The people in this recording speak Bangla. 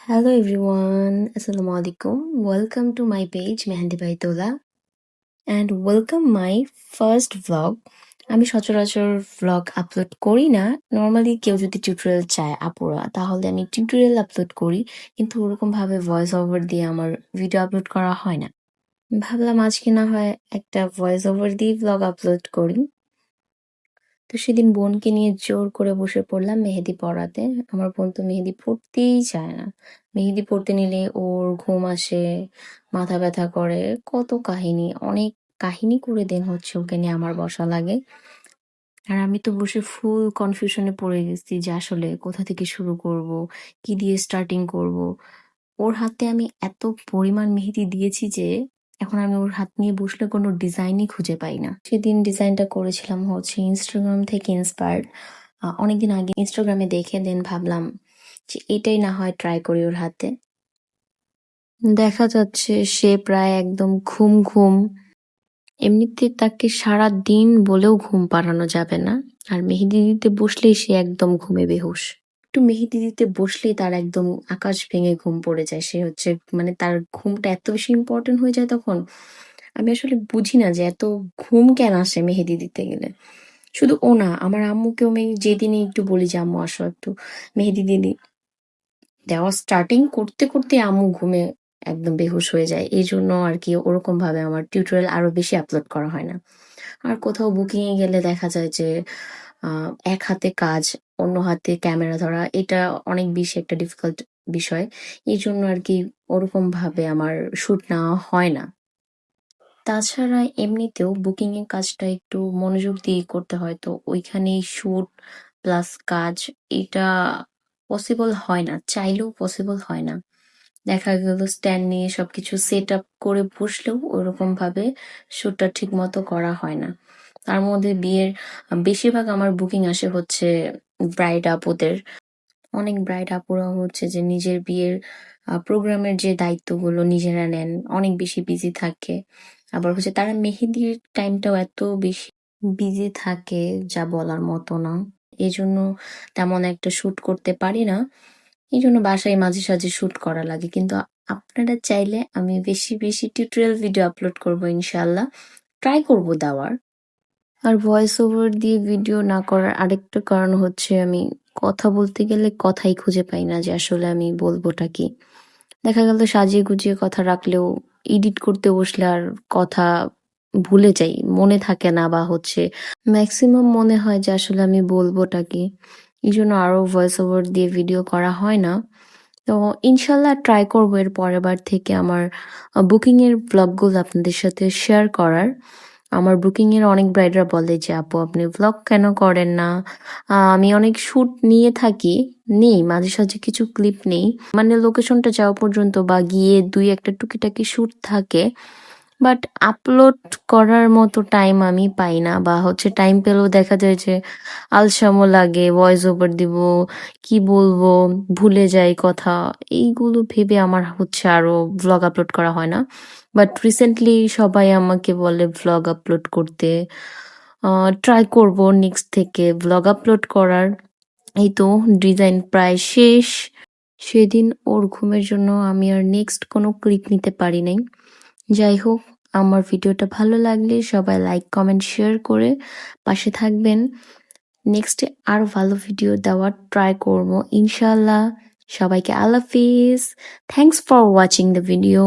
Hello everyone, Assalamu alaikum. Welcome to my page Mehendi Baitola and welcome my first vlog. আমি সচরাচর vlog আপলোড করি না। নর্মালি কেউ যদি টিউটোরিয়াল চায় আপুরা তাহলে আমি টিউটোরিয়াল আপলোড করি, কিন্তু ওরকম ভাবে ভয়েস ওভার দিয়ে আমার ভিডিও আপলোড করা হয় না। ভাবলাম আজকে না হয় একটা ভয়েস ওভার দিয়ে vlog আপলোড করি। তো সেদিন বোনকে নিয়ে জোর করে বসে পড়লাম মেহেদি পড়াতে। আমার বোন তো মেহেদি পড়তেই চায় না। মেহেদি পড়তে নিলে ওর ঘুম আসে, মাথা ব্যথা করে, কত কাহিনী। অনেক কাহিনী করে দেন হচ্ছে ওকে নিয়ে আমার বসা লাগে। আর আমি তো বসে ফুল কনফিউশনে পড়ে গেছি যে আসলে কোথা থেকে শুরু করব, কি দিয়ে স্টার্টিং করব। ওর হাতে আমি এত পরিমাণ মেহেদি দিয়েছি যে এখন আমি ওর হাত নিয়ে বসলে কোনো ডিজাইনই খুঁজে পাই না। সেদিন ডিজাইনটা করেছিলাম হচ্ছে ইনস্টাগ্রাম থেকে ইন্সপায়ার্ড। অনেকদিন আগে ইনস্টাগ্রামে দেখে দেন ভাবলাম যে এটাই না হয় ট্রাই করি ওর হাতে। দেখা যাচ্ছে সে প্রায় একদম ঘুম ঘুম। এমনিতে তাকে সারা দিন বলেও ঘুম পাড়ানো যাবে না, আর মেহেদি দিতে বসলেই সে একদম ঘুমে বেহুশ। একটু মেহেদি দিতে বসলেই তার একদম আকাশ ভেঙে ঘুম পড়ে যায়। সে হচ্ছে মানে তার ঘুমটা এত বেশি ইম্পর্টেন্ট হয়ে যায় তখন। আমি আসলে বুঝি না যে এত ঘুম কেন আসে মেহেদি দিতে গেলে। শুধু ও না, আমার আম্মুকেও আমি যেদিনই একটু বলি যে আম্মু আসো একটু মেহেদি দিয়ে দিই, দেওয়া স্টার্টিং করতে করতে আম্মু ঘুমে একদম বেহুশ হয়ে যায়। এই জন্য আর কি ওরকম ভাবে আমার টিউটোরিয়াল আরো বেশি আপলোড করা হয় না। আর কোথাও বুকিং এ গেলে দেখা যায় যে এক হাতে কাজ, অন্য হাতে ক্যামেরা ধরা, এটা অনেক বেশি একটা ডিফিকাল্ট বিষয়। এই জন্য আর কি ওরকম ভাবে আমার শুট নেওয়া হয় না। তাছাড়া এমনিতেও বুকিং এর কাজটা একটু মনোযোগ দিয়ে করতে হয়, তো ওইখানেই শুট প্লাস কাজ, এটা পসিবল হয় না, চাইলেও পসিবল হয় না। দেখা গেল স্ট্যান্ড নিয়ে সবকিছু সেট আপ করে বসলেও ওরকম ভাবে শুটটা ঠিক মতো করা হয় না। তার মধ্যে বিয়ের বেশিরভাগ আমার বুকিং আসে হচ্ছে ব্রাইড আপুদের। অনেক ব্রাইড আপুরা হচ্ছে যে নিজের বিয়ের প্রোগ্রামের যে দায়িত্বগুলো নিজেরা নেন, অনেক বেশি বিজি থাকে। আবার হচ্ছে তারা মেহেদির টাইমটাও এত বেশি বিজি থাকে যা বলার মতো না। এজন্য তেমন একটা শুট করতে পারি না। এই জন্য বাসায় মাঝে সাঝে শুট করা লাগে, কিন্তু আপনারা চাইলে আমি বেশি বেশি টিউটোরিয়াল ভিডিও আপলোড করব ইনশাল্লাহ, ট্রাই করব দেওয়ার। আর ভয়েস ওভার দিয়ে ভিডিও না করার আরেকটা কারণ হচ্ছে আমি কথা বলতে গেলে কথাই খুঁজে পাই না যে আসলে আমি বলবোটা কি। দেখা গেল সাজিয়ে গুজিয়ে কথা রাখলেও এডিট করতে বসলে আর কথা ভুলে যাই, মনে থাকে না, বা হচ্ছে ম্যাক্সিমাম মনে হয় যে আসলে আমি বলবোটা কি। এই জন্য আরো ভয়েস ওভার দিয়ে ভিডিও করা হয় না। তো ইনশাল্লাহ ট্রাই করবো এর পরের বার থেকে আমার বুকিং এর ব্লগগুলো আপনাদের সাথে শেয়ার করার। আমার বুকিং এর অনেক ব্রাইডরা বলে যে আপু আপনি ভ্লগ কেন করেন না। আমি অনেক শুট নিয়ে থাকি, নেই মাঝে সাঝে কিছু ক্লিপ নেই, মানে লোকেশনটা যাওয়া পর্যন্ত বা গিয়ে দুই একটা টুকিটাকি শুট থাকে, বাট আপলোড করার মতো টাইম আমি পাই না, বা হচ্ছে টাইম পেলেও দেখা যায় যে আলসামো লাগে, ভয়েস ওভার দিব, কি বলবো, ভুলে যাই কথা। এইগুলো ভেবে আমার হচ্ছে আরো ভ্লগ আপলোড করা হয় না। বাট রিসেন্টলি সবাই আমাকে বলে ভ্লগ আপলোড করতে। ট্রাই করব নেক্সট থেকে ভ্লগ আপলোড করার। এই তো ডিজাইন প্রায় শেষ। সেদিন ওর ঘুমের জন্য আমি আর নেক্সট কোনো ক্লিপ নিতে পারি নাই। যাই হোক, আমার ভিডিওটা ভালো লাগলে সবাই লাইক কমেন্ট শেয়ার করে পাশে থাকবেন। নেক্সটে আরো ভালো ভিডিও দেওয়ার ট্রাই করব ইনশাল্লাহ। সবাইকে আল্লাহ হাফিজ। Thanks for watching the video.